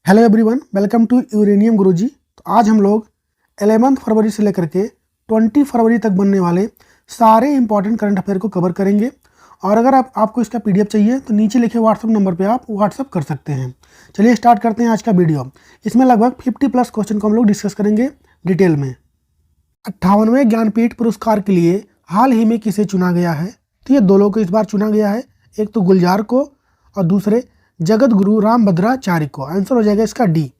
Hello everyone, welcome to Uranium Guruji. तो आज हम लोग 11 फरवरी से लेकर के 20 फरवरी तक बनने वाले सारे इंपॉर्टेंट करंट अफेयर को कवर करेंगे। और अगर आपको इसका पीडीएफ चाहिए तो नीचे लिखे व्हाट्सअप नंबर पे आप व्हाट्सअप कर सकते हैं। चलिए स्टार्ट करते हैं आज का वीडियो। इसमें लगभग 50+ क्वेश्चन को हम लोग डिस्कस करेंगे डिटेल में। 58वें ज्ञानपीठ पुरस्कार के लिए हाल ही में किसे चुना गया है? तो ये दो लोगों को इस बार चुना गया है, एक तो गुलजार को और दूसरे जगत गुरु रामभद्राचार्य को। आंसर हो जाएगा इसका डी।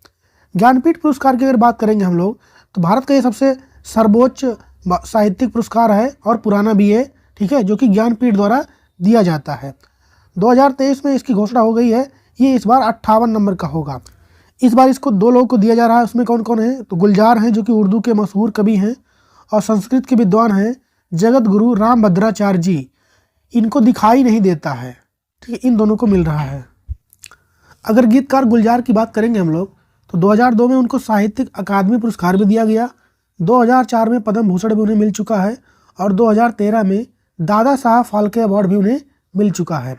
ज्ञानपीठ पुरस्कार की अगर बात करेंगे हम लोग तो भारत का ये सबसे सर्वोच्च साहित्यिक पुरस्कार है और पुराना भी है, ठीक है, जो कि ज्ञानपीठ द्वारा दिया जाता है। 2023 में इसकी घोषणा हो गई है। ये इस बार 58 नंबर का होगा। इस बार इसको दो लोगों को दिया जा रहा है। उसमें कौन कौन है? तो गुलजार हैं जो कि उर्दू के मशहूर कवि हैं और संस्कृत के विद्वान हैं जगत गुरु रामभद्राचार्य जी। इनको दिखाई नहीं देता है, ठीक है, इन दोनों को मिल रहा है। अगर गीतकार गुलजार की बात करेंगे हम लोग तो 2002 में उनको साहित्यिक अकादमी पुरस्कार भी दिया गया, 2004 में पद्म भूषण भी उन्हें मिल चुका है और 2013 में दादा साहब फाल्के अवार्ड भी उन्हें मिल चुका है।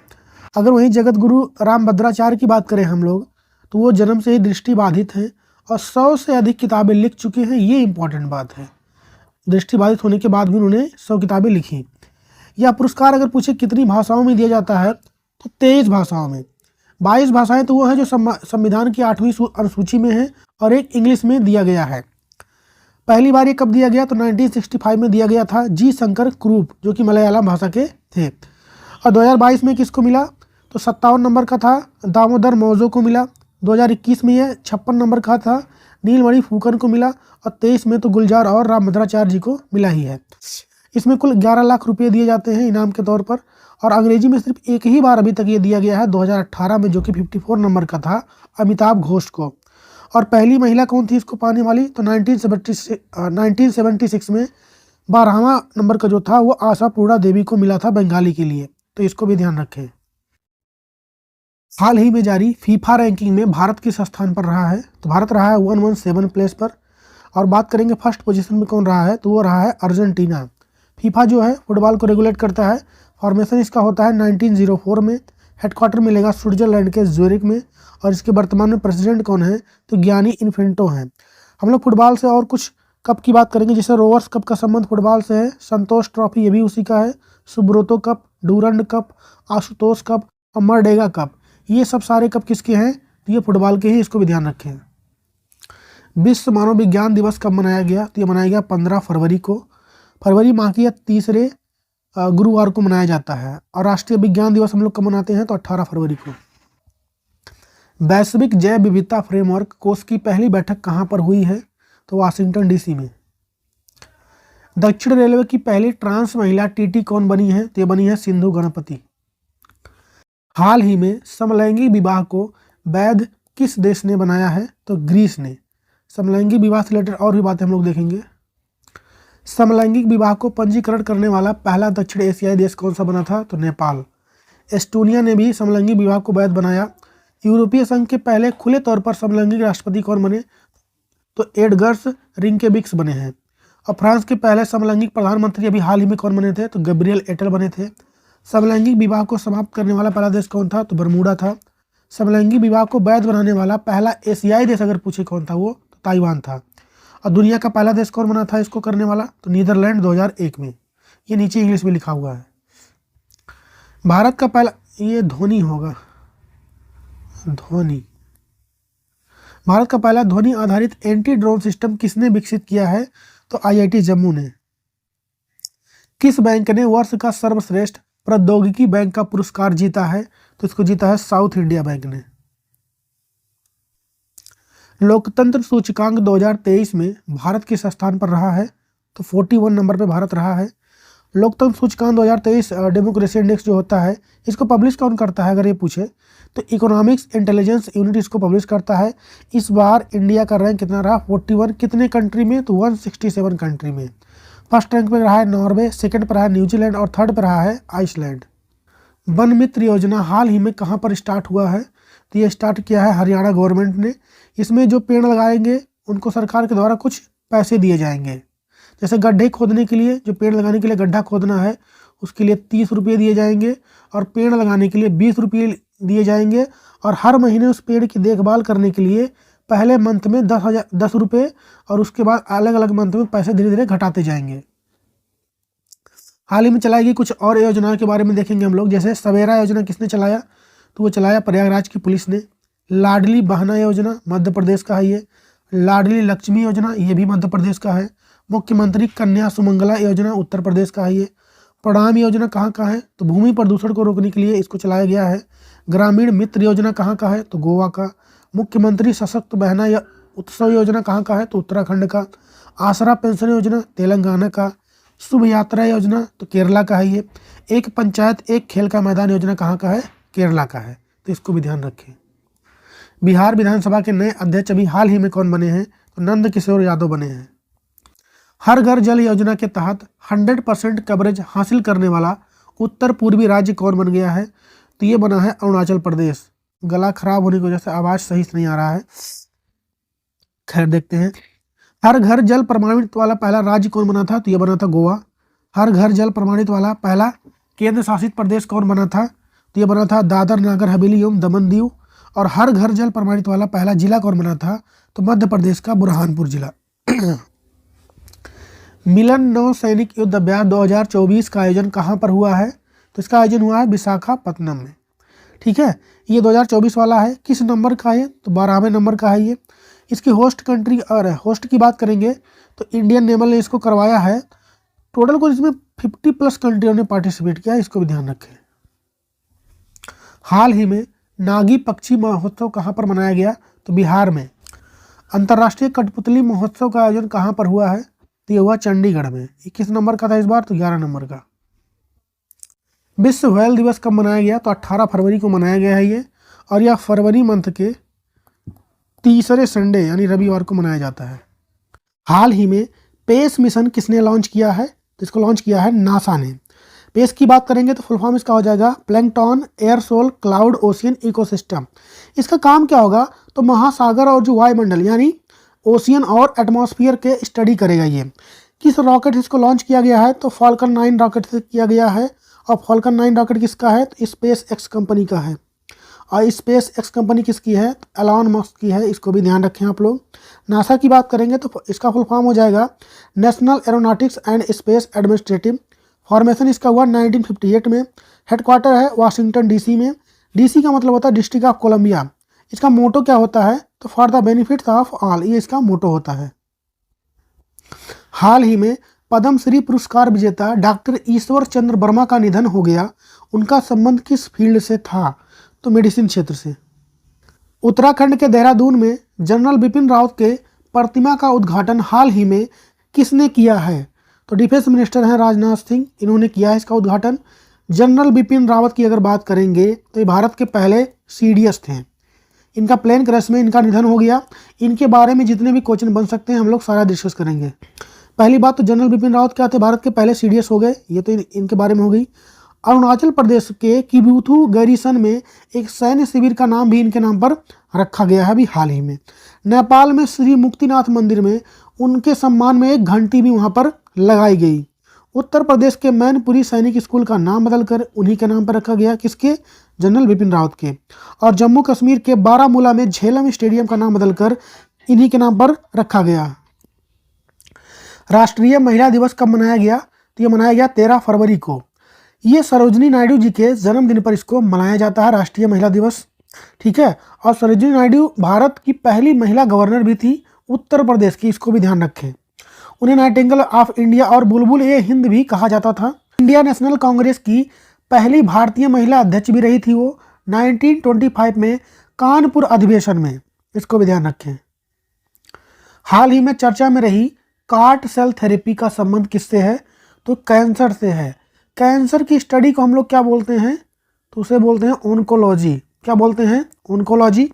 अगर वहीं जगत गुरु रामभद्राचार्य की बात करें हम लोग तो वो जन्म से ही दृष्टिबाधित हैं और 100 से अधिक किताबें लिख चुके हैं। ये इंपॉर्टेंट बात है, दृष्टिबाधित होने के बाद भी उन्होंने 100 किताबें लिखी। यह पुरस्कार अगर पूछे कितनी भाषाओं में दिया जाता है तो 23 भाषाओं में। 22 भाषाएं तो वो है जो संविधान की 8वीं अनुसूची में है और एक इंग्लिश में दिया गया है। पहली बार ये कब दिया गया? तो 1965 में दिया गया था जी शंकर क्रूप, जो कि मलयालम भाषा के थे। और 2022 में किसको मिला? तो 57 नंबर का था दामोदर मौजो को मिला। 2021 में ये 56 नंबर का था नीलमणि फूकन को मिला और 23 में तो गुलजार और रामभद्राचार्य जी को मिला ही है। इसमें कुल 11 लाख रुपये दिए जाते हैं इनाम के तौर पर और अंग्रेजी में सिर्फ एक ही बार अभी तक ये दिया गया है 2018 में, जो कि 54 नंबर का था अमिताभ घोष को। और पहली महिला कौन थी इसको पाने वाली? तो 1976 में 12वां नंबर का जो था वो आशापूर्णा देवी को मिला था बंगाली के लिए, तो इसको भी ध्यान रखें। हाल ही में जारी फीफा रैंकिंग में भारत किस स्थान पर रहा है? तो भारत रहा है 117 प्लेस पर। और बात करेंगे फर्स्ट पोजीशन में कौन रहा है तो वो रहा है अर्जेंटीना। फीफा जो है फुटबॉल को रेगुलेट करता है। फॉर्मेशन इसका होता है 1904 में। हेडक्वार्टर मिलेगा स्विट्जरलैंड के ज्यूरिख में और इसके वर्तमान में प्रेसिडेंट कौन है? तो गियानी इन्फेंटो हैं। हम लोग फुटबॉल से और कुछ कप की बात करेंगे, जैसे रोवर्स कप का संबंध फुटबॉल से है। संतोष ट्रॉफी ये भी उसी का है। Subroto cup, Durand cup, Ashutosh cup और मरडेगा कप, ये सब सारे कप किसके हैं? तो ये फुटबॉल के हैं, इसको भी ध्यान रखें। विश्व मानव विज्ञान दिवस कब मनाया गया? तो ये मनाया गया 15 फरवरी को। फरवरी माह की तीसरे गुरुवार को मनाया जाता है। और राष्ट्रीय विज्ञान दिवस हम लोग कब मनाते हैं? तो 18 फरवरी को। वैश्विक जैव विविधता फ्रेमवर्क कोष की पहली बैठक कहाँ पर हुई है? तो वाशिंगटन डीसी में। दक्षिण रेलवे की पहली ट्रांस महिला टीटी कौन बनी है? तो ये बनी है सिंधु गणपति। हाल ही में समलैंगिक विवाह को वैध किस देश ने बनाया है? तो ग्रीस ने। समलैंगिक विवाह से रिलेटेड और भी बातें हम लोग देखेंगे। समलैंगिक विवाह को पंजीकरण करने वाला पहला दक्षिण एशियाई देश कौन सा बना था? तो नेपाल। एस्टोनिया ने भी समलैंगिक विवाह को वैध बनाया। यूरोपीय संघ के पहले खुले तौर पर समलैंगिक राष्ट्रपति कौन बने? तो एडगर्स रिंकेबिक्स बने हैं। और फ्रांस के पहले समलैंगिक प्रधानमंत्री अभी हाल ही में कौन बने थे? तो गैब्रियल एटल बने थे। समलैंगिक विवाह को समाप्त करने वाला पहला देश कौन था? तो बरमूडा था। समलैंगिक विवाह को वैध बनाने वाला पहला एशियाई देश अगर पूछे कौन था वो तो ताइवान था। और दुनिया का पहला देश कौन बना था इसको करने वाला? तो नीदरलैंड 2001 में। ये नीचे इंग्लिश में लिखा हुआ है। भारत का पहला, ये ध्वनि होगा, ध्वनि। भारत का पहला ध्वनि आधारित एंटी ड्रोन सिस्टम किसने विकसित किया है? तो आईआईटी जम्मू ने। किस बैंक ने वर्ष का सर्वश्रेष्ठ प्रौद्योगिकी बैंक का पुरस्कार जीता है? तो इसको जीता है साउथ इंडिया बैंक ने। लोकतंत्र सूचकांक 2023 में भारत किस स्थान पर रहा है? तो 41 नंबर पे भारत रहा है। लोकतंत्र सूचकांक 2023 डेमोक्रेसी इंडेक्स जो होता है इसको पब्लिश कौन करता है अगर ये पूछे? तो इकोनॉमिक्स इंटेलिजेंस यूनिट इसको पब्लिश करता है। इस बार इंडिया का रैंक कितना रहा? 41। कितने कंट्री में? तो 167 कंट्री में। फर्स्ट रैंक पे रहा है नॉर्वे, सेकंड पर रहा है न्यूजीलैंड और थर्ड पर रहा है आइसलैंड। वन मित्र योजना हाल ही में कहाँ पर स्टार्ट हुआ है? तो ये स्टार्ट किया है हरियाणा गवर्नमेंट ने। इसमें जो पेड़ लगाएंगे उनको सरकार के द्वारा कुछ पैसे दिए जाएंगे। जैसे गड्ढे खोदने के लिए, जो पेड़ लगाने के लिए गड्ढा खोदना है उसके लिए 30 रुपये दिए जाएंगे और पेड़ लगाने के लिए 20 रुपये दिए जाएंगे और हर महीने उस पेड़ की देखभाल करने के लिए पहले मंथ में 10 रुपये और उसके बाद अलग अलग मंथ में पैसे धीरे धीरे घटाते जाएंगे। हाल ही में चलाई गई कुछ और योजनाओं के बारे में देखेंगे हम लोग। जैसे सवेरा योजना किसने चलाया, तो वो चलाया प्रयागराज की पुलिस ने। लाडली बहना योजना मध्य प्रदेश का है ये। लाडली लक्ष्मी योजना ये भी मध्य प्रदेश का है। मुख्यमंत्री कन्या सुमंगला योजना उत्तर प्रदेश का है ये। प्रणाम योजना कहाँ का है, तो भूमि प्रदूषण को रोकने के लिए इसको चलाया गया है। ग्रामीण मित्र योजना कहाँ का है, तो गोवा का। मुख्यमंत्री सशक्त बहना उत्सव योजना कहाँ का है, तो उत्तराखंड का। आसरा पेंशन योजना तेलंगाना का। शुभ यात्रा योजना तो केरला का है ये। एक पंचायत एक खेल का मैदान योजना कहाँ का है, केरला का है, तो इसको भी ध्यान रखें। बिहार विधानसभा के नए अध्यक्ष अभी हाल ही में कौन बने हैं, तो नंद किशोर यादव बने हैं। हर घर जल योजना के तहत 100% कवरेज हासिल करने वाला उत्तर पूर्वी राज्य कौन बन गया है, तो ये बना है अरुणाचल प्रदेश। गला खराब होने की वजह से आवाज़ सही से नहीं आ रहा है, खैर देखते हैं। हर घर जल प्रमाणित वाला पहला राज्य कौन बना था, तो ये बना था गोवा। हर घर जल प्रमाणित वाला पहला केंद्र शासित प्रदेश कौन बना था, तो ये बना था दादर नगर हवेली एवं दमन दीव। और हर घर जल प्रमाणित वाला पहला जिला कौन बना था, तो मध्य प्रदेश का बुरहानपुर जिला। मिलन नौ सैनिक युद्ध अभ्यास 2024 का आयोजन कहाँ पर हुआ है, तो इसका आयोजन हुआ है विशाखापत्तनम में। ठीक है, ये 2024 वाला है। किस नंबर का है, तो 12वें नंबर का है ये। इसकी होस्ट कंट्री और होस्ट की बात करेंगे तो इंडियन नेवल ने इसको करवाया है। टोटल को इसमें 50+ कंट्रियों ने पार्टिसिपेट किया, इसको भी ध्यान रखें। हाल ही में नागी पक्षी महोत्सव कहाँ पर मनाया गया, तो बिहार में। अंतर्राष्ट्रीय कठपुतली महोत्सव का आयोजन कहाँ पर हुआ है, तो ये हुआ चंडीगढ़ में। 21 नंबर का था इस बार, तो 11 नंबर का। विश्व व्हेल दिवस कब मनाया गया, तो 18 फरवरी को मनाया गया है ये। और यह फरवरी मंथ के तीसरे संडे यानी रविवार को मनाया जाता है। हाल ही में पेस मिशन किसने लॉन्च किया है, तो इसको लॉन्च किया है नासा ने। पेस की बात करेंगे तो फुल फॉर्म इसका हो जाएगा प्लैंकटन एयरसोल क्लाउड ओशियन इकोसिस्टम। इसका काम क्या होगा, तो महासागर और जो वायुमंडल यानी ओशियन और एटमॉस्फेयर के स्टडी करेगा ये। किस रॉकेट इसको लॉन्च किया गया है, तो फॉल्कन 9 रॉकेट से किया गया है। और फॉल्कन 9 रॉकेट किसका है, तो स्पेस एक्स कंपनी का है। और स्पेस एक्स कंपनी किसकी है, तो एलॉन मस्क की है, इसको भी ध्यान रखें आप लोग। नासा की बात करेंगे तो इसका फुल फॉर्म हो जाएगा national aeronautics and space administrative. Formation इसका हुआ 1958 में। हेडक्वार्टर है वाशिंगटन डीसी में। डीसी का मतलब होता है डिस्ट्रिक्ट ऑफ कोलंबिया। इसका मोटो क्या होता है, तो for the benefits of all, ये इसका मोटो होता है। हाल ही में पद्मश्री पुरस्कार विजेता डॉक्टर ईश्वर चंद्र वर्मा का निधन हो गया। उनका संबंध किस फील्ड से था, तो मेडिसिन क्षेत्र से। उत्तराखंड के देहरादून में जनरल बिपिन रावत के प्रतिमा का उद्घाटन हाल ही में किसने किया है, तो डिफेंस मिनिस्टर हैं राजनाथ सिंह, इन्होंने किया है इसका उद्घाटन। जनरल बिपिन रावत की अगर बात करेंगे तो ये भारत के पहले CDS थे। इनका प्लेन क्रैश में इनका निधन हो गया। इनके बारे में जितने भी क्वेश्चन बन सकते हैं हम लोग सारा डिस्कस करेंगे। पहली बात तो जनरल बिपिन रावत क्या थे, भारत के पहले CDS हो गए, ये तो इनके बारे में हो गई। अरुणाचल प्रदेश के किबुथु गैरिसन में एक सैन्य शिविर का नाम भी इनके नाम पर रखा गया है अभी हाल ही में। नेपाल में श्री मुक्तिनाथ मंदिर में उनके सम्मान में एक घंटी भी वहां पर लगाई गई। उत्तर प्रदेश के मैनपुरी सैनिक स्कूल का नाम बदलकर उन्हीं के नाम पर रखा गया, किसके, जनरल बिपिन रावत के। और जम्मू कश्मीर के बारामूला में झेलम स्टेडियम का नाम बदलकर इन्हीं के नाम पर रखा गया। राष्ट्रीय महिला दिवस कब मनाया गया, तो ये मनाया गया 13 फरवरी को। ये सरोजिनी नायडू जी के जन्मदिन पर इसको मनाया जाता है, राष्ट्रीय महिला दिवस। ठीक है, और सरोजिनी नायडू भारत की पहली महिला गवर्नर भी थी उत्तर प्रदेश की, इसको भी ध्यान रखें। उन्हें नाइटिंगेल ऑफ इंडिया और बुलबुल ए हिंद भी कहा जाता था। इंडिया नेशनल कांग्रेस की पहली भारतीय महिला अध्यक्ष भी रही थी वो 1925 में कानपुर अधिवेशन में, इसको भी ध्यान रखें। हाल ही में चर्चा में रही कार्ट सेल थेरेपी का संबंध किससे है, तो कैंसर से है। कैंसर की स्टडी को हम लोग क्या बोलते हैं, तो उसे बोलते हैं ओन्कोलॉजी। क्या बोलते हैं, ओन्कोलॉजी।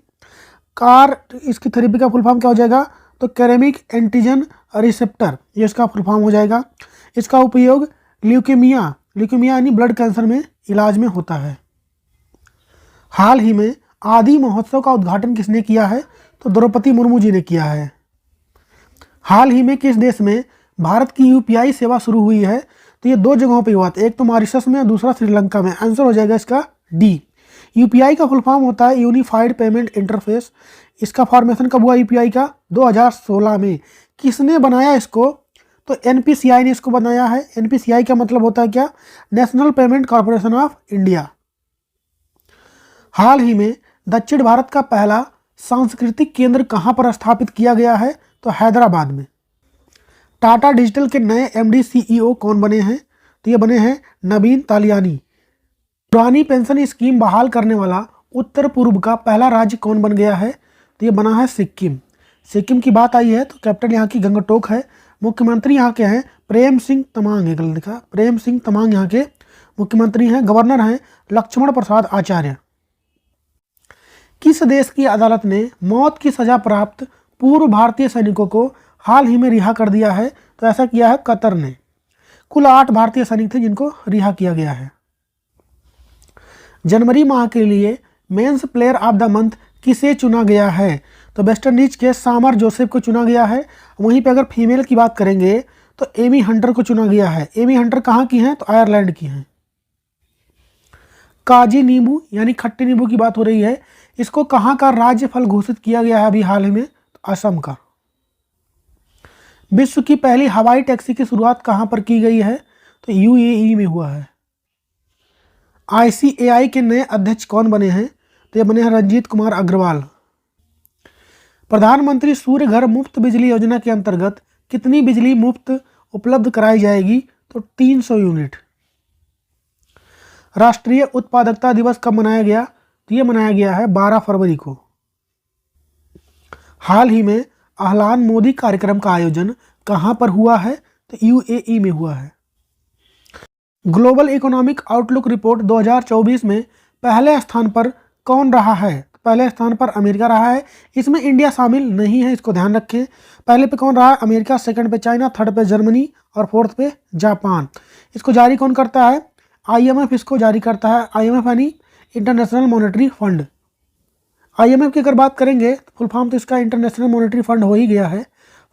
कार्ट इसकी थेरेपी का फुल फॉर्म क्या हो जाएगा, तो कैरेमिक एंटीजन रिसेप्टर, ये इसका फुल फॉर्म हो जाएगा। इसका उपयोग ल्यूकेमिया यानी ब्लड कैंसर में इलाज में होता है। हाल ही में आदि महोत्सव का उद्घाटन किसने किया है, तो द्रौपदी मुर्मू जी ने किया है। हाल ही में किस देश में भारत की UPI सेवा शुरू हुई है, तो ये 2 जगहों पे हुआ था, एक तो मॉरिशस में और दूसरा श्रीलंका में। आंसर हो जाएगा इसका D। यूपीआई का फुल फॉर्म होता है यूनिफाइड पेमेंट इंटरफेस। इसका फॉर्मेशन कब हुआ यूपीआई का? 2016 में। किसने बनाया इसको? तो एनपीसीआई ने इसको बनाया है। एनपीसीआई का मतलब होता है क्या? National Payment Corporation of India. हाल ही में दक्षिण भारत का पहला सांस्कृतिक केंद्र कहाँ पर स्थापित किया गया है? तो हैदराबाद में। टाटा डिजिटल के नए एमडी सीईओ कौन बने हैं? तो ये बने हैं नवीन तालियानी। पुरानी पेंशन स्कीम बहाल करने वाला उत्तर पूर्व का पहला राज्य कौन बन गया है? तो ये बना है सिक्किम। सिक्किम की बात आई है तो कैपिटल यहाँ की गंगटोक है। मुख्यमंत्री यहाँ के हैं प्रेम सिंह तमांग। गलत लिखा, प्रेम सिंह तमांग यहाँ के मुख्यमंत्री हैं। गवर्नर हैं लक्ष्मण प्रसाद आचार्य। किस देश की अदालत ने मौत की सजा प्राप्त पूर्व भारतीय सैनिकों को हाल ही में रिहा कर दिया है? तो ऐसा किया है कतर ने। कुल 8 भारतीय सैनिक थे जिनको रिहा किया गया है। जनवरी माह के लिए men's player of the month किसे चुना गया है? तो वेस्ट इंडीज के सामर जोसेफ को चुना गया है। वहीं पे अगर फीमेल की बात करेंगे तो एमी हंटर को चुना गया है। एमी हंटर कहाँ की हैं? तो आयरलैंड की हैं। काजी नींबू यानी खट्टे नींबू की बात हो रही है। इसको कहाँ का राज्य फल घोषित किया गया है अभी हाल ही में? तो असम का। विश्व की पहली हवाई टैक्सी की शुरुआत कहाँ पर की गई है? तो यूएई में हुआ है। आईसीएआई के नए अध्यक्ष कौन बने हैं? तो ये बने हैं रंजीत कुमार अग्रवाल। प्रधानमंत्री सूर्य घर मुफ्त बिजली योजना के अंतर्गत कितनी बिजली मुफ्त उपलब्ध कराई जाएगी? तो 300 यूनिट। राष्ट्रीय उत्पादकता दिवस कब मनाया गया? तो ये मनाया गया है 12 फरवरी को। हाल ही में अहलान मोदी कार्यक्रम का आयोजन कहाँ पर हुआ है? तो यूएई में हुआ है। ग्लोबल इकोनॉमिक आउटलुक रिपोर्ट 2024 में पहले स्थान पर कौन रहा है? पहले स्थान पर अमेरिका रहा है। इसमें इंडिया शामिल नहीं है, इसको ध्यान रखें। पहले पे कौन रहा है? अमेरिका, सेकंड पे चाइना, थर्ड पे जर्मनी और फोर्थ पे जापान। इसको जारी कौन करता है? आईएमएफ इसको जारी करता है। आईएमएफ यानी इंटरनेशनल मॉनेटरी फंड। आईएमएफ की अगर बात करेंगे तो फुल फॉर्म तो इसका इंटरनेशनल मॉनेटरी फंड हो ही गया है।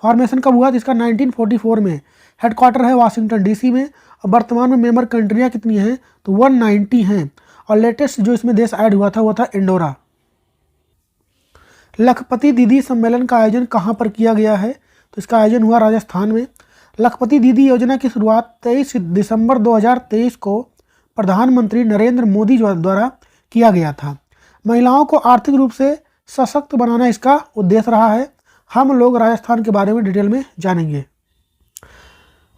फॉर्मेशन कब हुआ? तो इसका 1944 में। हेडक्वार्टर है वाशिंगटन डीसी में। और वर्तमान में मेंबर कंट्रियाँ कितनी हैं? तो 190 हैं। और लेटेस्ट जो इसमें देश ऐड हुआ था वो था इंडोरा। लखपति दीदी सम्मेलन का आयोजन कहाँ पर किया गया है? तो इसका आयोजन हुआ राजस्थान में। लखपति दीदी योजना की शुरुआत 23 दिसंबर 2023 को प्रधानमंत्री नरेंद्र मोदी द्वारा किया गया था। महिलाओं को आर्थिक रूप से सशक्त बनाना इसका उद्देश्य रहा है। हम लोग राजस्थान के बारे में डिटेल में जानेंगे।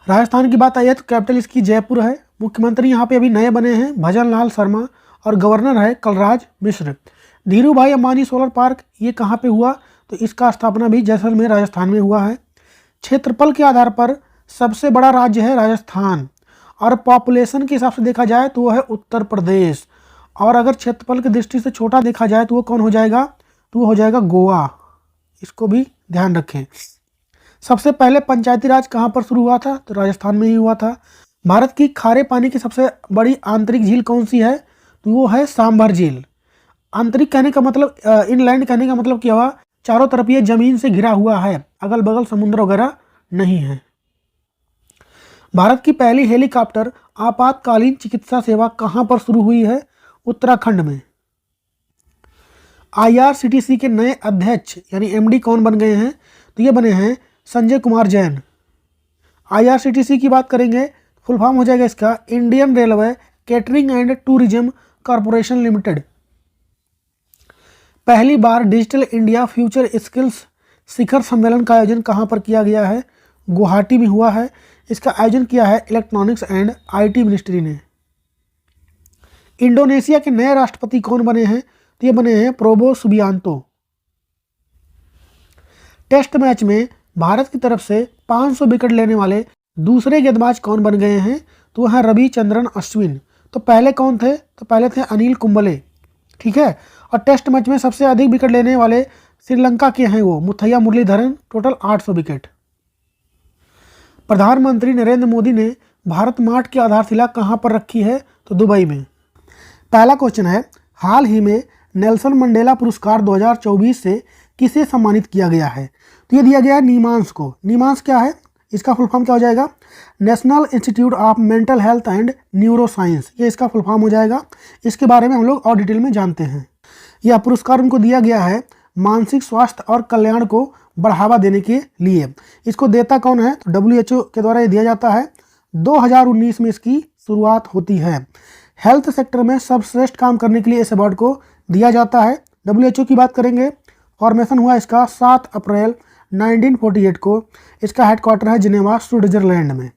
राजस्थान की बात आई है तो कैपिटल इसकी जयपुर है। मुख्यमंत्री यहाँ पे अभी नए बने हैं भजन लाल शर्मा। और गवर्नर है कलराज मिश्र। धीरू भाई अंबानी सोलर पार्क ये कहाँ पे हुआ? तो इसका स्थापना भी जैसलमेर राजस्थान में हुआ है। क्षेत्रफल के आधार पर सबसे बड़ा राज्य है राजस्थान। और पॉपुलेशन के हिसाब से देखा जाए तो वो है उत्तर प्रदेश। और अगर क्षेत्रफल की दृष्टि से छोटा देखा जाए तो वो कौन हो जाएगा? तो वो हो जाएगा गोवा। इसको भी ध्यान रखें। सबसे पहले पंचायती राज कहाँ पर शुरू हुआ था? तो राजस्थान में ही हुआ था। भारत की खारे पानी की सबसे बड़ी आंतरिक झील कौन सी है? तो वो है सांभर झील। आंतरिक कहने का मतलब इनलैंड कहने का मतलब क्या हुआ? चारों तरफ ये जमीन से घिरा हुआ है, अगल बगल समुद्र वगैरह नहीं है। भारत की पहली हेलीकॉप्टर आपातकालीन चिकित्सा सेवा कहाँ पर शुरू हुई है? उत्तराखंड में। आईआरसीटीसी के नए अध्यक्ष यानी एमडी कौन बन गए हैं? तो ये बने हैं संजय कुमार जैन। आईआरसीटीसी की बात करेंगे फुल फॉर्म हो जाएगा इसका Indian railway catering and tourism corporation limited. पहली बार डिजिटल इंडिया फ्यूचर स्किल्स शिखर सम्मेलन का आयोजन कहाँ पर किया गया है? गुवाहाटी में हुआ है। इसका आयोजन किया है इलेक्ट्रॉनिक्स एंड आईटी मिनिस्ट्री ने। इंडोनेशिया के नए राष्ट्रपति कौन बने हैं? तो ये बने हैं प्रोबो सुबियांतो। टेस्ट मैच में भारत की तरफ से 500 विकेट लेने वाले दूसरे गेंदबाज कौन बन गए हैं? तो वह है रविचंद्रन अश्विन। तो पहले कौन थे? तो पहले थे अनिल कुंबले। ठीक है। और टेस्ट मैच में सबसे अधिक विकेट लेने वाले श्रीलंका के हैं वो मुथैया मुरलीधरन, टोटल 800 विकेट। प्रधानमंत्री नरेंद्र मोदी ने भारत मार्ट की आधारशिला कहाँ पर रखी है? तो दुबई में। पहला क्वेश्चन है हाल ही में नेल्सन मंडेला पुरस्कार 2024 से किसे सम्मानित किया गया है? तो ये दिया गया है नीमांस को। नीमांस क्या है? इसका फुल फॉर्म क्या हो जाएगा? National institute of mental health and neuro science, ये इसका फुल फॉर्म हो जाएगा। इसके बारे में हम लोग और डिटेल में जानते हैं। यह पुरस्कार उनको दिया गया है मानसिक स्वास्थ्य और कल्याण को बढ़ावा देने के लिए। इसको देता कौन है? तो WHO के द्वारा ये दिया जाता है। 2019 में इसकी शुरुआत होती है। हेल्थ सेक्टर में सर्वश्रेष्ठ काम करने के लिए इस अवार्ड को दिया जाता है। WHO की बात करेंगे, फॉर्मेशन हुआ इसका 7 अप्रैल 1948 को। इसका हेडक्वार्टर है जिनेवा, स्विट्जरलैंड में।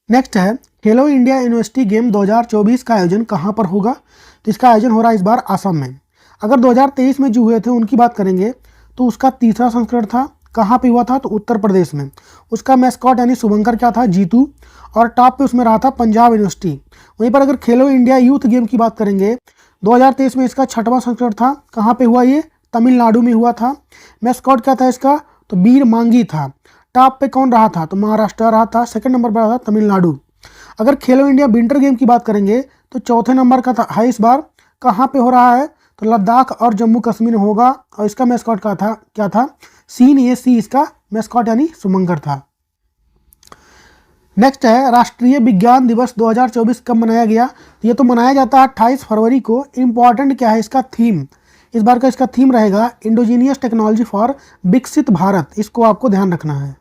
नेक्स्ट है खेलो इंडिया यूनिवर्सिटी गेम 2024 का आयोजन कहाँ पर होगा? तो इसका आयोजन हो रहा है इस बार असम में। अगर 2023 में जो हुए थे उनकी बात करेंगे तो उसका तीसरा संस्करण था। कहाँ पे हुआ था? तो उत्तर प्रदेश में। उसका मैस्कॉट यानी शुभंकर क्या था? जीतू। और टॉप पे उसमें रहा था पंजाब यूनिवर्सिटी। वहीं पर अगर खेलो इंडिया यूथ गेम की बात करेंगे 2023 में इसका 6वां संस्करण था। कहाँ पे हुआ? ये तमिलनाडु में हुआ था। मैस्कॉट क्या था इसका? तो वीर मांगी था। टॉप पे कौन रहा था? तो महाराष्ट्र रहा था। सेकंड नंबर पर रहा था तमिलनाडु। अगर खेलो इंडिया विंटर गेम की बात करेंगे तो चौथे नंबर का था है इस बार। कहाँ पे हो रहा है? तो लद्दाख और जम्मू कश्मीर में होगा। और इसका मैस्कॉट क्या था? CNAC इसका मैस्कॉट यानी शुभंकर था। नेक्स्ट है राष्ट्रीय विज्ञान दिवस 2024 कब मनाया गया? तो ये तो मनाया जाता है 28 फरवरी को। इम्पॉर्टेंट क्या है इसका थीम? इस बार का इसका थीम रहेगा इंडोजीनियस टेक्नोलॉजी फॉर विकसित भारत। इसको आपको ध्यान रखना है।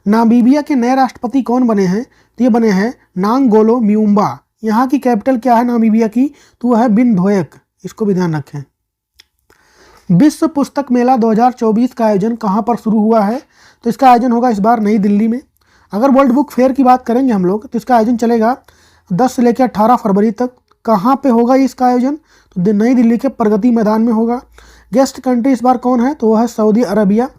नामीबिया के नए राष्ट्रपति कौन बने हैं? तो ये बने हैं नांगोलो म्यूम्बा। यहाँ की कैपिटल क्या है नामीबिया की? तो वह है बिनधोयक। इसको भी ध्यान रखें। विश्व पुस्तक मेला 2024 का आयोजन कहाँ पर शुरू हुआ है? तो इसका आयोजन होगा इस बार नई दिल्ली में। अगर वर्ल्ड बुक फेयर की बात करेंगे हम लोग तो इसका आयोजन चलेगा 10 से लेकर 18 फरवरी तक। कहाँ पे होगा इसका आयोजन? तो नई दिल्ली के प्रगति मैदान में होगा। गेस्ट कंट्री इस बार कौन है? तो वह है सऊदी अरबिया।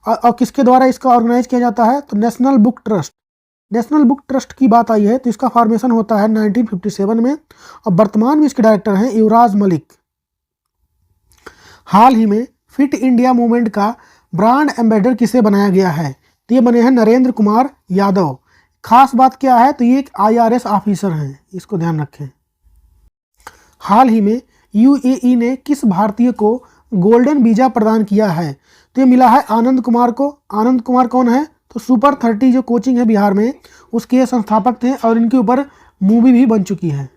और किसके द्वारा इसका ऑर्गेनाइज किया जाता है? तो national book trust. National book trust की बात आई है तो इसका फॉर्मेशन होता है 1957 में। और वर्तमान में इसके डायरेक्टर हैं युवराज मलिक। हाल ही में फिट इंडिया मूवमेंट का ब्रांड एम्बेसडर किसे बनाया गया है? तो ये बने हैं नरेंद्र कुमार यादव। खास बात क्या है? तो ये एक IRS ऑफिसर हैं। इसको ध्यान रखें। हाल ही में UAE ने किस भारतीय को गोल्डन वीजा प्रदान किया है? तो ये मिला है आनंद कुमार को। आनंद कुमार कौन है? तो सुपर 30 जो कोचिंग है बिहार में उसके संस्थापक थे और इनके ऊपर मूवी भी बन चुकी है।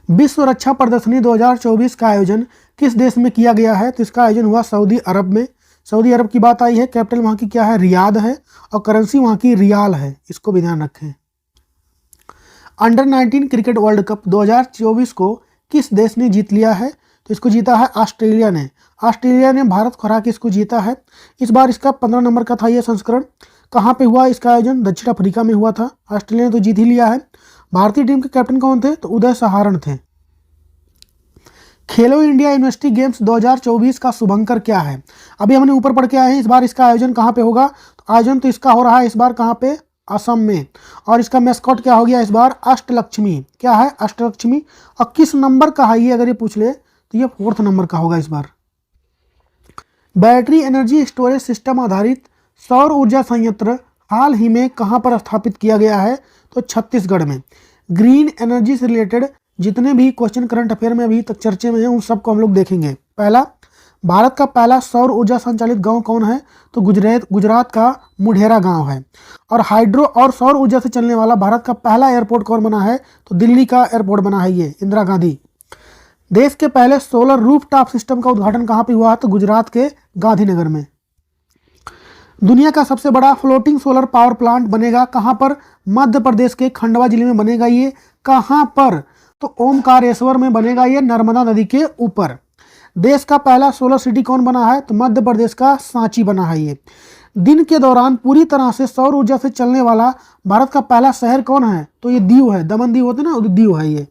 विश्व रक्षा प्रदर्शनी 2024 का आयोजन किस देश में किया गया है? तो इसका आयोजन हुआ सऊदी अरब में। सऊदी अरब की बात आई है। कैपिटल वहाँ की क्या है? रियाद है। और करेंसी वहाँ की रियाल है। इसको भी ध्यान रखें। अंडर 19 क्रिकेट वर्ल्ड कप 2024 को किस देश ने जीत लिया है? तो इसको जीता है ऑस्ट्रेलिया ने। ऑस्ट्रेलिया ने भारत को हरा के इसको जीता है। इस बार इसका 15 नंबर का था यह संस्करण। कहाँ पे हुआ इसका आयोजन? दक्षिण अफ्रीका में हुआ था। ऑस्ट्रेलिया ने तो जीत ही लिया है। भारतीय टीम के कैप्टन कौन थे? तो उदय सहारण थे। खेलो इंडिया यूनिवर्सिटी गेम्स 2024 का शुभंकर क्या है? अभी हमने ऊपर पढ़ के आए हैं। इस बार इसका आयोजन कहाँ पे होगा? तो आयोजन तो इसका हो रहा है इस बार कहाँ पे? असम में। और इसका मैस्कॉट क्या हो गया इस बार? अष्टलक्ष्मी। क्या है? अष्टलक्ष्मी। और किस नंबर का है ये अगर ये पूछ ले तो ये 4th नंबर का होगा इस बार। बैटरी एनर्जी स्टोरेज सिस्टम आधारित सौर ऊर्जा संयंत्र हाल ही में कहाँ पर स्थापित किया गया है? तो छत्तीसगढ़ में। ग्रीन एनर्जी से रिलेटेड जितने भी क्वेश्चन करंट अफेयर में अभी तक चर्चे में हैं उन सबको हम लोग देखेंगे। पहला, भारत का पहला सौर ऊर्जा संचालित गांव कौन है? तो गुजरात का मुढेरा गांव है। और हाइड्रो और सौर ऊर्जा से चलने वाला भारत का पहला एयरपोर्ट कौन बना है? तो दिल्ली का एयरपोर्ट बना है ये, इंदिरा गांधी। देश के पहले सोलर रूफटॉप सिस्टम का उद्घाटन कहाँ पे हुआ? तो गुजरात के गांधीनगर में। दुनिया का सबसे बड़ा फ्लोटिंग सोलर पावर प्लांट बनेगा कहाँ पर? मध्य प्रदेश के खंडवा जिले में बनेगा ये। कहाँ पर? तो ओमकारेश्वर में बनेगा ये, नर्मदा नदी के ऊपर। देश का पहला सोलर सिटी कौन बना है? तो मध्य प्रदेश का सांची बना है ये। दिन के दौरान पूरी तरह से सौर ऊर्जा से चलने वाला भारत का पहला शहर कौन है? तो ये दीव है। दमन दीव होते ना, दीव है ये।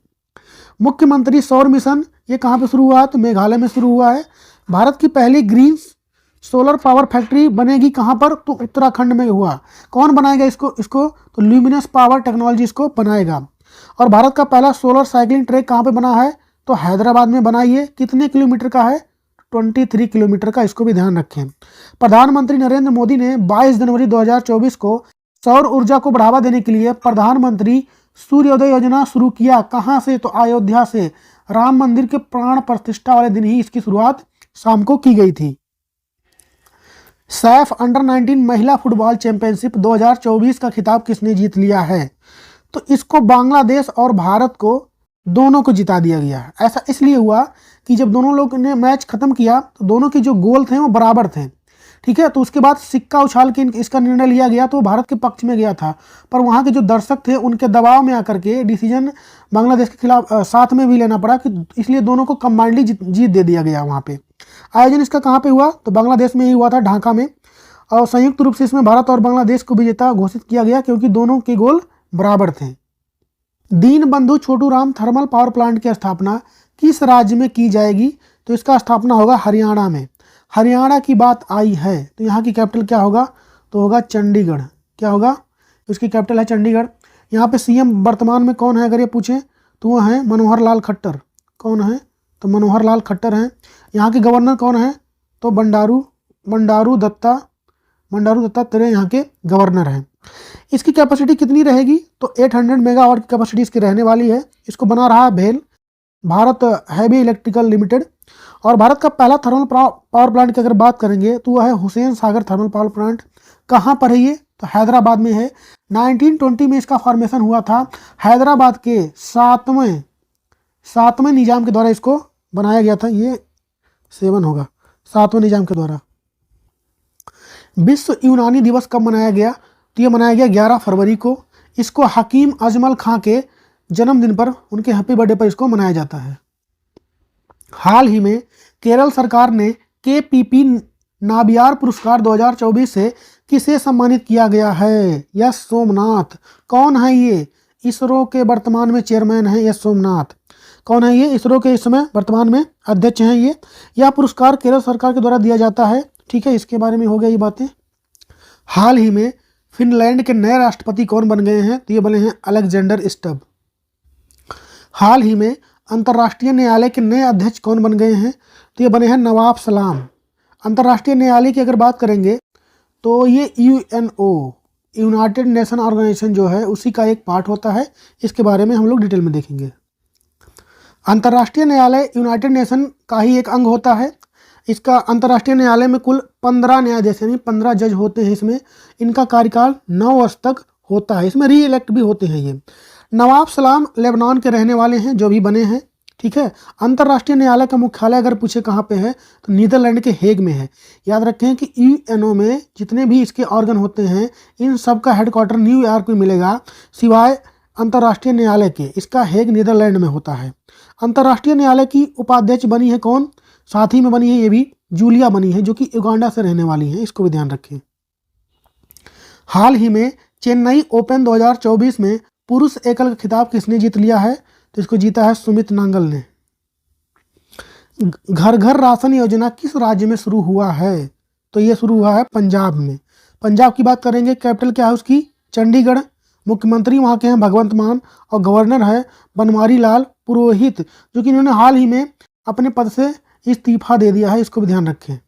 मुख्यमंत्री सौर मिशन ये कहाँ पे शुरू हुआ है? तो मेघालय में शुरू हुआ है। भारत की पहली ग्रीन सोलर पावर फैक्ट्री बनेगी कहाँ पर? तो उत्तराखंड में हुआ। कौन बनाएगा इसको? तो ल्यूमिनस पावर टेक्नोलॉजी इसको बनाएगा। और भारत का पहला सोलर साइकिलिंग ट्रैक कहाँ पे बना है? तो हैदराबाद में बना। ये कितने किलोमीटर का है? 23 किलोमीटर का। इसको भी ध्यान रखें। प्रधानमंत्री नरेंद्र मोदी ने 22 जनवरी 2024 को सौर ऊर्जा को बढ़ावा देने के लिए प्रधानमंत्री सूर्योदय योजना शुरू किया। कहाँ से? तो अयोध्या से। राम मंदिर के प्राण प्रतिष्ठा वाले दिन ही इसकी शुरुआत शाम को की गई थी। सैफ अंडर 19 महिला फुटबॉल चैंपियनशिप 2024 का खिताब किसने जीत लिया है? तो इसको बांग्लादेश और भारत को दोनों को जिता दिया गया है। ऐसा इसलिए हुआ कि जब दोनों लोग ने मैच खत्म किया तो दोनों के जो गोल थे वो बराबर थे, ठीक है। तो उसके बाद सिक्का उछाल के इसका निर्णय लिया गया तो भारत के पक्ष में गया था, पर वहाँ के जो दर्शक थे उनके दबाव में आकर के डिसीजन बांग्लादेश के खिलाफ साथ में भी लेना पड़ा, कि इसलिए दोनों को कंबाइंडली जीत दे दिया गया। वहाँ पे आयोजन इसका कहाँ पे हुआ? तो बांग्लादेश में ही हुआ था, ढाका में। और संयुक्त रूप से इसमें भारत और बांग्लादेश को विजेता घोषित किया गया क्योंकि दोनों के गोल बराबर थे। Deenbandhu Chhoturam thermal power plant की स्थापना किस राज्य में की जाएगी? तो इसका स्थापना होगा हरियाणा में। हरियाणा की बात आई है तो यहाँ की कैपिटल क्या होगा? तो होगा चंडीगढ़। क्या होगा? इसकी कैपिटल है चंडीगढ़। यहाँ पे सीएम वर्तमान में कौन है अगर ये पूछे तो वो है मनोहर लाल खट्टर। कौन है? तो मनोहर लाल खट्टर हैं। यहाँ के गवर्नर कौन है? तो बंडारू दत्ता तेरे यहाँ के गवर्नर हैं। इसकी कैपेसिटी कितनी रहेगी? तो 800 मेगावाट की कैपेसिटी इसकी रहने वाली है। इसको बना रहा है भेल भारत हैवी इलेक्ट्रिकल लिमिटेड। और भारत का पहला थर्मल पावर प्लांट की अगर बात करेंगे तो वह है Hussain Sagar thermal power plant. कहाँ पर है ये? तो हैदराबाद में है। 1920 में इसका फॉर्मेशन हुआ था। हैदराबाद के सातवें निजाम के द्वारा इसको बनाया गया था। ये 7 होगा, 7वें निजाम के द्वारा। विश्व यूनानी दिवस कब मनाया गया? तो ये मनाया गया 11 फरवरी को। इसको हकीम अजमल खां के जन्मदिन पर, उनके हैप्पी बर्थडे पर इसको मनाया जाता है। हाल ही में केरल सरकार ने KPP नाबियार पुरस्कार 2024 से किसे सम्मानित किया गया है? यस सोमनाथ। कौन है ये? इसरो के वर्तमान में चेयरमैन है यस सोमनाथ। कौन है ये? इसरो के इस समय वर्तमान में अध्यक्ष हैं ये। यह पुरस्कार केरल सरकार के द्वारा दिया जाता है, ठीक है। इसके बारे में हो गया ये बातें। हाल ही में फिनलैंड के नए राष्ट्रपति कौन बन गए हैं? तो ये बने हैं अलेक्जेंडर स्टब। हाल ही में अंतर्राष्ट्रीय न्यायालय के नए अध्यक्ष कौन बन गए हैं? तो ये बने हैं नवाब सलाम। अंतर्राष्ट्रीय न्यायालय की अगर बात करेंगे तो ये UNO यूनाइटेड नेशन ऑर्गेनाइजेशन जो है उसी का एक पार्ट होता है। इसके बारे में हम लोग डिटेल में देखेंगे। अंतर्राष्ट्रीय न्यायालय यूनाइटेड नेशन का ही एक अंग होता है। इसका अंतर्राष्ट्रीय न्यायालय में कुल 15 न्यायाधीश यानी 15 जज होते हैं इसमें। इनका कार्यकाल 9 वर्ष तक होता है। इसमें री इलेक्ट भी होते हैं ये। नवाब सलाम लेबनान के रहने वाले हैं जो भी बने हैं, ठीक है। अंतर्राष्ट्रीय न्यायालय का मुख्यालय अगर पूछे कहाँ पे है तो नीदरलैंड के हेग में है। याद रखें कि UNO में जितने भी इसके ऑर्गन होते हैं इन सब का हेडक्वार्टर न्यूयॉर्क में मिलेगा, सिवाय अंतर्राष्ट्रीय न्यायालय के। इसका हेग नीदरलैंड में होता है। अंतर्राष्ट्रीय न्यायालय की उपाध्यक्ष बनी है कौन? साथ ही में बनी है ये भी जूलिया बनी है जो कि युगांडा से रहने वाली है। इसको भी ध्यान रखें। हाल ही में चेन्नई ओपन 2024 में पुरुष एकल का खिताब किसने जीत लिया है? तो इसको जीता है सुमित नांगल ने। घर घर राशन योजना किस राज्य में शुरू हुआ है? तो ये शुरू हुआ है पंजाब में। पंजाब की बात करेंगे, कैपिटल क्या है उसकी? चंडीगढ़। मुख्यमंत्री वहाँ के हैं भगवंत मान और गवर्नर है बनवारी लाल पुरोहित, जो कि इन्होंने हाल ही में अपने पद से इस्तीफा दे दिया है। इसको भी ध्यान रखें।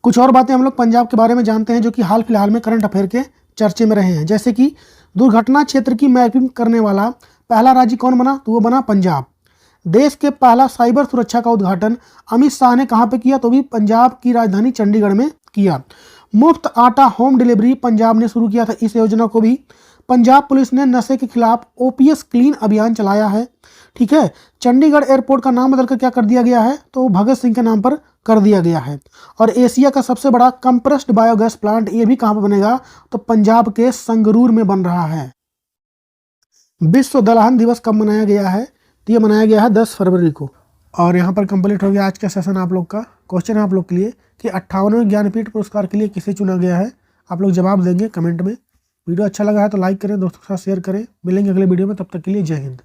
कुछ और बातें हम लोग पंजाब के बारे में जानते हैं जो कि हाल फिलहाल में करंट अफेयर के चर्चे में रहे हैं। जैसे कि दुर्घटना क्षेत्र की मैपिंग करने वाला पहला राज्य कौन बना? तो वो बना पंजाब। देश के पहला साइबर सुरक्षा का उद्घाटन अमित शाह ने कहाँ पे किया? तो भी पंजाब की राजधानी चंडीगढ़ में किया। मुफ्त आटा होम डिलीवरी पंजाब ने शुरू किया था इस योजना को भी। पंजाब पुलिस ने नशे के खिलाफ OPS क्लीन अभियान चलाया है, ठीक है। चंडीगढ़ एयरपोर्ट का नाम बदलकर क्या कर दिया गया है? तो भगत सिंह के नाम पर कर दिया गया है। और एशिया का सबसे बड़ा कंप्रेस्ड बायोगैस प्लांट ये भी कहाँ पर बनेगा? तो पंजाब के संगरूर में बन रहा है। विश्व दलहन दिवस कब मनाया गया है? तो ये मनाया गया है 10 फरवरी को। और यहाँ पर कंप्लीट हो गया आज का सेशन आप लोग का। क्वेश्चन है आप लोग के लिए कि 58वें ज्ञानपीठ पुरस्कार के लिए किसे चुना गया है? आप लोग जवाब देंगे कमेंट में। वीडियो अच्छा लगा है तो लाइक करें, दोस्तों के साथ शेयर करें। मिलेंगे अगले वीडियो में, तब तक के लिए जय हिंद।